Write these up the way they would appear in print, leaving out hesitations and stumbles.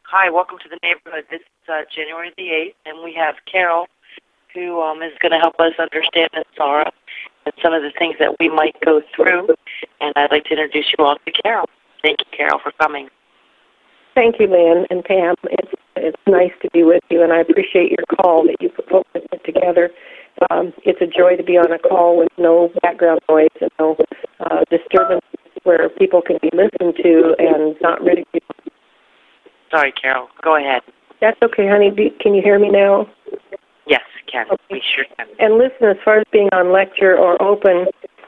Hi, welcome to the neighborhood. This is January the 8th, and we have Carol, who is going to help us understand NESARA and some of the things that we might go through. And I'd like to introduce you all to Carol. Thank you, Carol, for coming. Thank you, Lynn and Pam. It's nice to be with you, and I appreciate your call that you put together. It's a joy to be on a call with no background noise and no disturbance, where people can be listened to and not ridiculed. Sorry, Carol. Go ahead. That's okay, honey. Can you hear me now? Yes, can. Okay. We sure can. And listen, as far as being on lecture or open,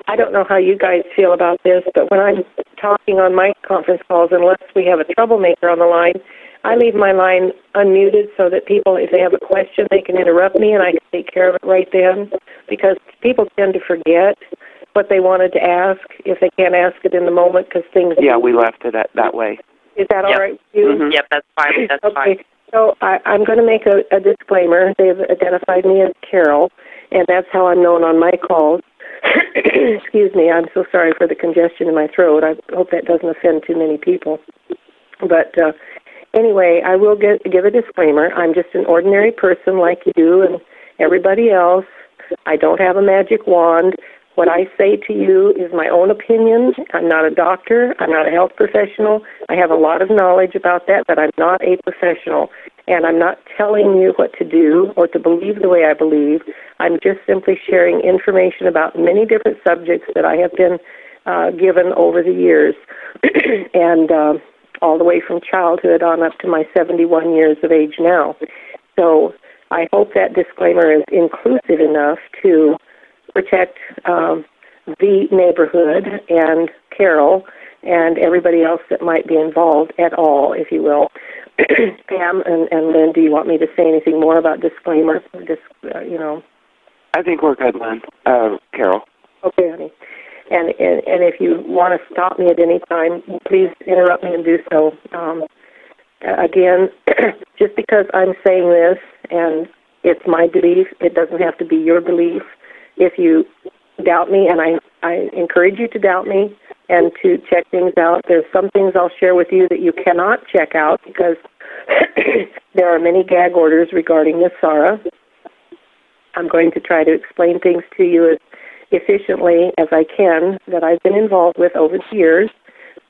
I don't know how you guys feel about this, but when I'm talking on my conference calls, unless we have a troublemaker on the line, I leave my line unmuted so that people, if they have a question, they can interrupt me and I can take care of it right then, because people tend to forget what they wanted to ask if they can't ask it in the moment because things... Yeah, we left it that way. Is that all right with you? Mm-hmm. Yep, that's fine. That's okay. fine. So I'm going to make a disclaimer. They've identified me as Carol, and that's how I'm known on my calls. Excuse me, I'm so sorry for the congestion in my throat. I hope that doesn't offend too many people. But anyway, I will give a disclaimer. I'm just an ordinary person like you and everybody else. I don't have a magic wand. What I say to you is my own opinion. I'm not a doctor. I'm not a health professional. I have a lot of knowledge about that, but I'm not a professional. And I'm not telling you what to do or to believe the way I believe. I'm just simply sharing information about many different subjects that I have been given over the years, and all the way from childhood on up to my 71 years of age now. So I hope that disclaimer is inclusive enough to protect the neighborhood and Carol and everybody else that might be involved at all, if you will. Pam and Lynn, do you want me to say anything more about disclaimer? I think we're good, Lynn. Carol. Okay, honey. And if you want to stop me at any time, please interrupt me and do so. Again, just because I'm saying this and it's my belief, it doesn't have to be your belief. If you doubt me, and I encourage you to doubt me and to check things out, there's some things I'll share with you that you cannot check out because there are many gag orders regarding NESARA. I'm going to try to explain things to you as efficiently as I can that I've been involved with over the years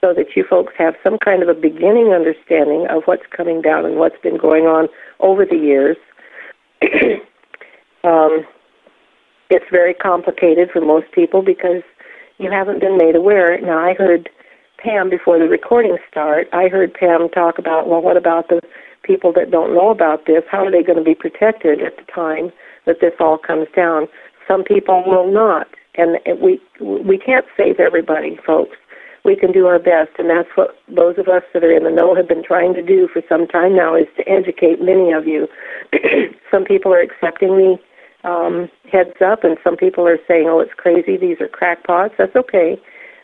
so that you folks have some kind of a beginning understanding of what's coming down and what's been going on over the years. It's very complicated for most people because you haven't been made aware. Now, I heard Pam, before the recording start, I heard Pam talk about, well, what about the people that don't know about this? How are they going to be protected at the time that this all comes down? Some people will not, and we can't save everybody, folks. We can do our best, and that's what those of us that are in the know have been trying to do for some time now, is to educate many of you. Some people are accepting the heads up, and some people are saying, oh, it's crazy, these are crackpots. That's okay.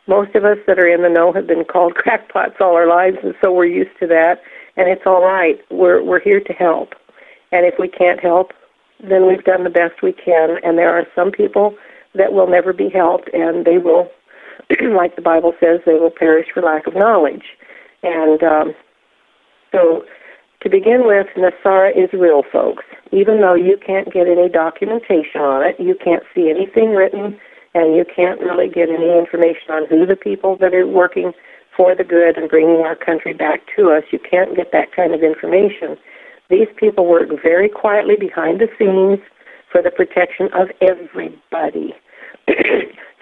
Most of us that are in the know have been called crackpots all our lives, and so we're used to that, and it's all right. We're here to help, and if we can't help, then we've done the best we can, and there are some people that will never be helped, and they will, like the Bible says, they will perish for lack of knowledge. And so to begin with, NESARA is real, folks. Even though you can't get any documentation on it, you can't see anything written, and you can't really get any information on who the people that are working for the good and bringing our country back to us, you can't get that kind of information. These people work very quietly behind the scenes for the protection of everybody.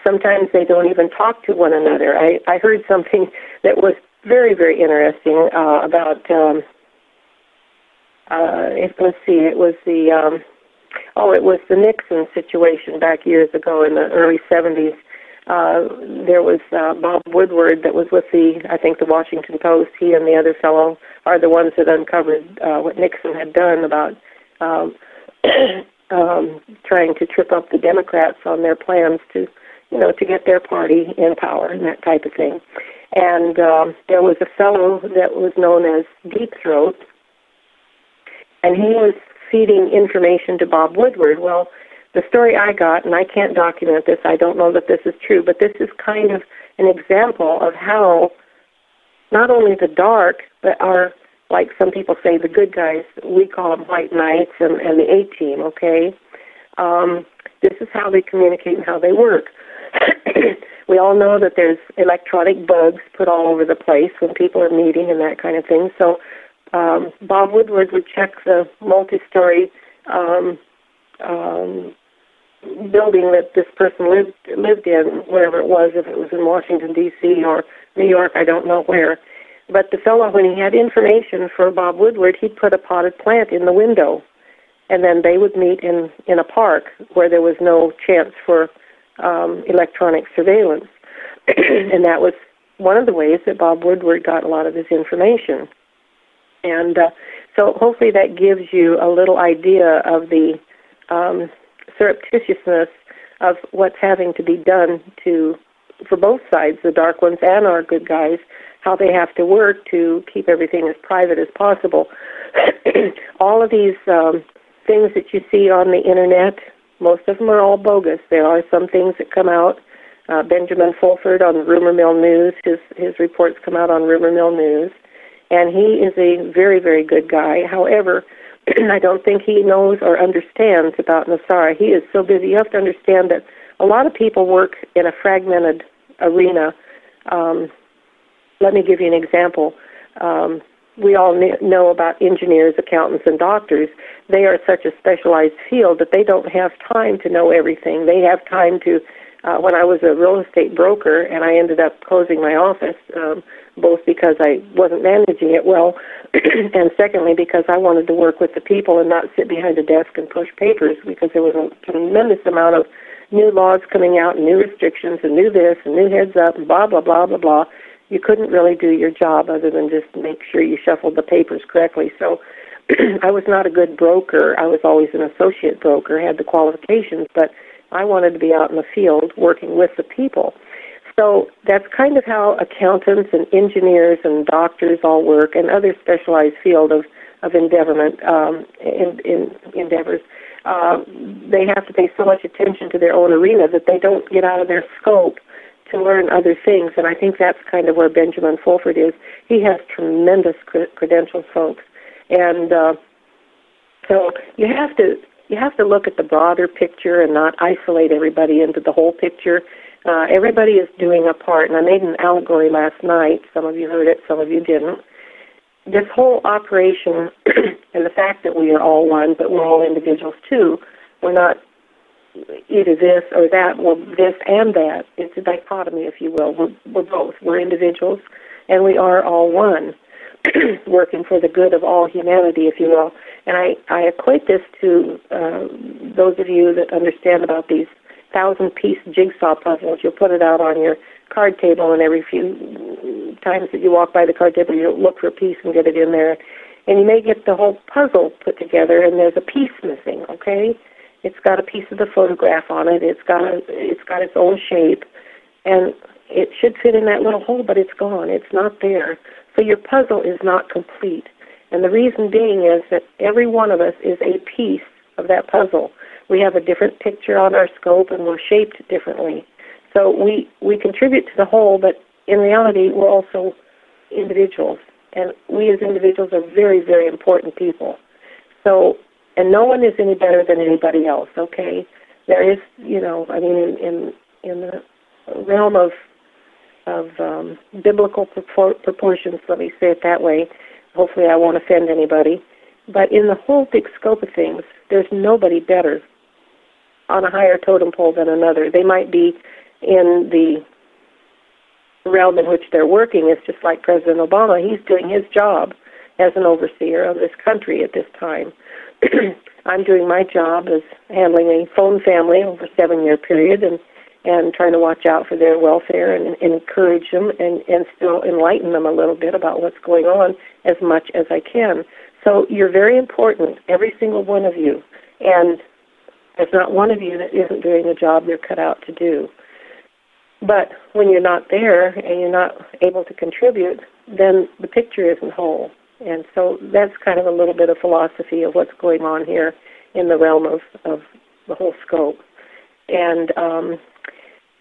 Sometimes they don't even talk to one another. I heard something that was very, very interesting about, it was the Nixon situation back years ago in the early 70s. There was Bob Woodward that was with the Washington Post. He and the other fellow are the ones that uncovered what Nixon had done about trying to trip up the Democrats on their plans to get their party in power and that type of thing. And there was a fellow that was known as Deep Throat, and he was feeding information to Bob Woodward. Well, the story I got, and I can't document this, I don't know that this is true, but this is kind of an example of how not only the dark, but our like some people say, the good guys. We call them white knights and the A-team, okay? This is how they communicate and how they work. We all know that there's electronic bugs put all over the place when people are meeting and that kind of thing. So Bob Woodward would check the multi-story building that this person lived in, wherever it was, if it was in Washington, D.C. or New York, I don't know where. But the fellow, when he had information for Bob Woodward, he'd put a potted plant in the window, and then they would meet in a park where there was no chance for electronic surveillance. And that was one of the ways that Bob Woodward got a lot of his information. And so hopefully that gives you a little idea of the surreptitiousness of what's having to be done for both sides, the dark ones and our good guys, how they have to work to keep everything as private as possible. All of these things that you see on the Internet, most of them are all bogus. There are some things that come out. Benjamin Fulford on Rumor Mill News, his reports come out on Rumor Mill News, and he is a very, very good guy. However, I don't think he knows or understands about NESARA. He is so busy. You have to understand that a lot of people work in a fragmented arena. Let me give you an example. We all know about engineers, accountants, and doctors. They are such a specialized field that they don't have time to know everything. They have time to, when I was a real estate broker and I ended up closing my office, both because I wasn't managing it well, and secondly because I wanted to work with the people and not sit behind a desk and push papers, because there was a tremendous amount of new laws coming out and new restrictions and new this and new heads up and blah, blah, blah, blah, blah. You couldn't really do your job other than just make sure you shuffled the papers correctly. So I was not a good broker. I was always an associate broker, had the qualifications, but I wanted to be out in the field working with the people. So that's kind of how accountants and engineers and doctors all work, and other specialized field of endeavorment endeavors. They have to pay so much attention to their own arena that they don't get out of their scope to learn other things, and I think that's kind of where Benjamin Fulford is. He has tremendous credentials, folks, and so you have to look at the broader picture and not isolate everybody into the whole picture. Everybody is doing a part, and I made an allegory last night. Some of you heard it, some of you didn't. This whole operation and the fact that we are all one, but we're all individuals too. We're not either this or that, well, this and that. It's a dichotomy, if you will. We're both. We're individuals, and we are all one, working for the good of all humanity, if you will. And I equate this to those of you that understand about these 1,000-piece jigsaw puzzles. You'll put it out on your card table, and every few times that you walk by the card table, you'll look for a piece and get it in there. And you may get the whole puzzle put together, and there's a piece missing, okay? It's got a piece of the photograph on it. It's got its own shape, and it should fit in that little hole, but it's gone. It's not there. So your puzzle is not complete. And the reason being is that every one of us is a piece of that puzzle. We have a different picture on our scope, and we're shaped differently. So we contribute to the whole, but in reality, we're also individuals. And we as individuals are very, very important people. So, and no one is any better than anybody else, okay? There is, in the realm of biblical proportions, let me say it that way. Hopefully I won't offend anybody. But in the whole big scope of things, there's nobody better on a higher totem pole than another. They might be in the realm in which they're working. It's just like President Obama. He's doing his job as an overseer of this country at this time. I'm doing my job as handling a phone family over a 7-year period and trying to watch out for their welfare and encourage them and still enlighten them a little bit about what's going on as much as I can. So you're very important, every single one of you. And there's not one of you that isn't doing the job they're cut out to do. But when you're not there and you're not able to contribute, then the picture isn't whole. And so that's kind of a little bit of philosophy of what's going on here in the realm of the whole scope. And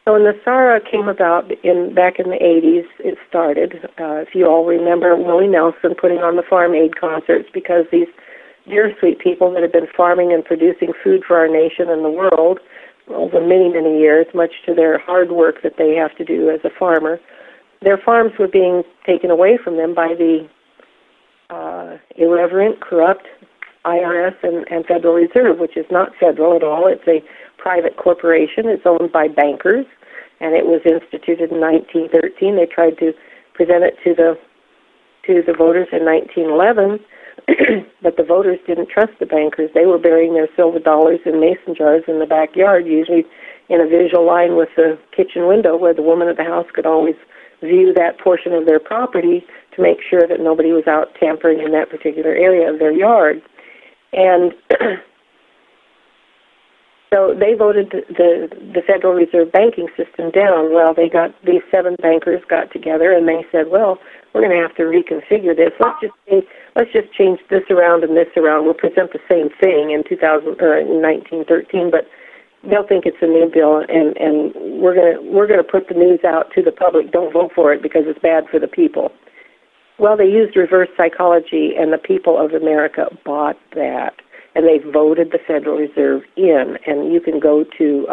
So NESARA came about back in the 80s. It started, if you all remember, Willie Nelson putting on the Farm Aid concerts because these dear sweet people that have been farming and producing food for our nation and the world over many, many years, much to their hard work that they have to do as a farmer, their farms were being taken away from them by the irreverent, corrupt IRS and Federal Reserve, which is not federal at all. It's a private corporation. It's owned by bankers, and it was instituted in 1913. They tried to present it to the voters in 1911, but the voters didn't trust the bankers. They were burying their silver dollars in mason jars in the backyard, usually in a visual line with the kitchen window where the woman of the house could always view that portion of their property to make sure that nobody was out tampering in that particular area of their yard. And so they voted the Federal Reserve banking system down. Well, these 7 bankers got together and they said, well, we're going to have to reconfigure this. Let's just change this around and this around. We'll present the same thing in 1913, but they'll think it's a new bill, and we're going to put the news out to the public. Don't vote for it because it's bad for the people. Well, they used reverse psychology, and the people of America bought that, and they voted the Federal Reserve in. And you can go to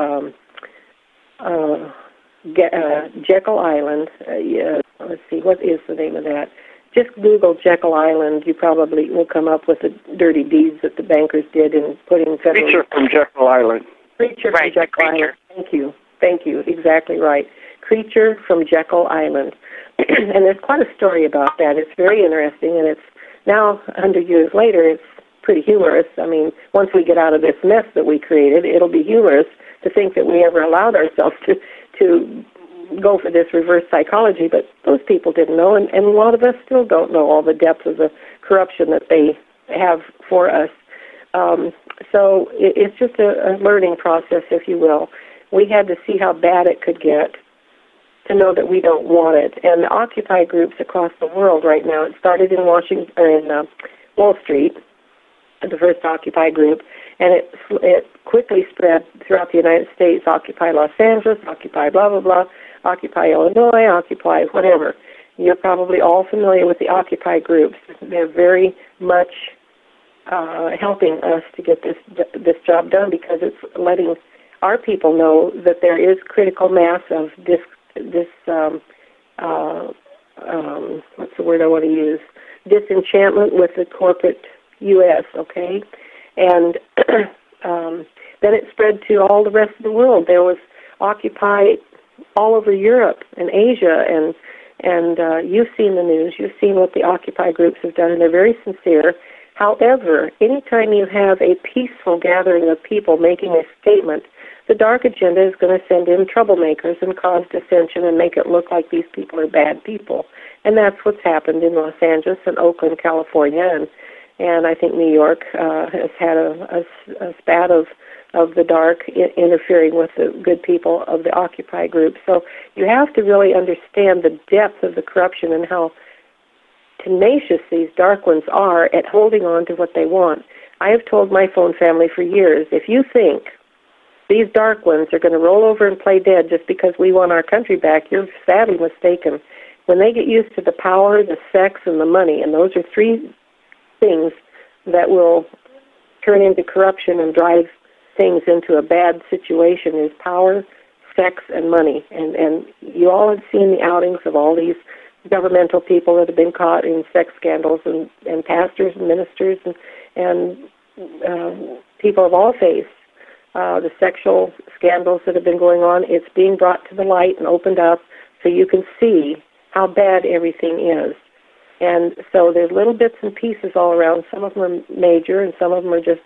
Jekyll Island. Let's see, what is the name of that? Just Google Jekyll Island. You probably will come up with the dirty deeds that the bankers did in putting Federal... Creature from Jekyll Island. Creature from Jekyll Island. Thank you. Exactly right. Creature from Jekyll Island. And there's quite a story about that. It's very interesting, and it's now, 100 years later, it's pretty humorous. I mean, once we get out of this mess that we created, it'll be humorous to think that we ever allowed ourselves to go for this reverse psychology, but those people didn't know, and a lot of us still don't know all the depth of the corruption that they have for us. So it's just a learning process, if you will. We had to see how bad it could get to know that we don't want it. And the Occupy groups across the world right now, it started in Wall Street, the first Occupy group, and it quickly spread throughout the United States. Occupy Los Angeles, Occupy blah, blah, blah, Occupy Illinois, Occupy whatever. You're probably all familiar with the Occupy groups. They're very much helping us to get this job done because it's letting our people know that there is critical mass of this what's the word I want to use? Disenchantment with the corporate U.S., okay? And then it spread to all the rest of the world. There was Occupy all over Europe and Asia, and you've seen the news. You've seen what the Occupy groups have done, and they're very sincere. However, anytime you have a peaceful gathering of people making a statement, the dark agenda is going to send in troublemakers and cause dissension and make it look like these people are bad people. And that's what's happened in Los Angeles and Oakland, California, and I think New York has had a spat of the dark interfering with the good people of the Occupy group. So you have to really understand the depth of the corruption and how tenacious these dark ones are at holding on to what they want. I have told my phone family for years, if you think these dark ones are going to roll over and play dead just because we want our country back, you're sadly mistaken. When they get used to the power, the sex, and the money, and those are 3 things that will turn into corruption and drive things into a bad situation, is power, sex, and money. And you all have seen the outings of all these governmental people that have been caught in sex scandals, and pastors and ministers and people of all faiths. The sexual scandals that have been going on, it's being brought to the light and opened up so you can see how bad everything is. And so there's little bits and pieces all around. Some of them are major, and some of them are just,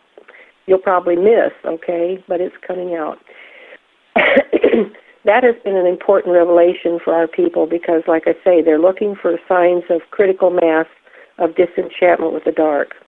you'll probably miss, okay, but it's coming out. That has been an important revelation for our people because, like I say, they're looking for signs of critical mass of disenchantment with the dark.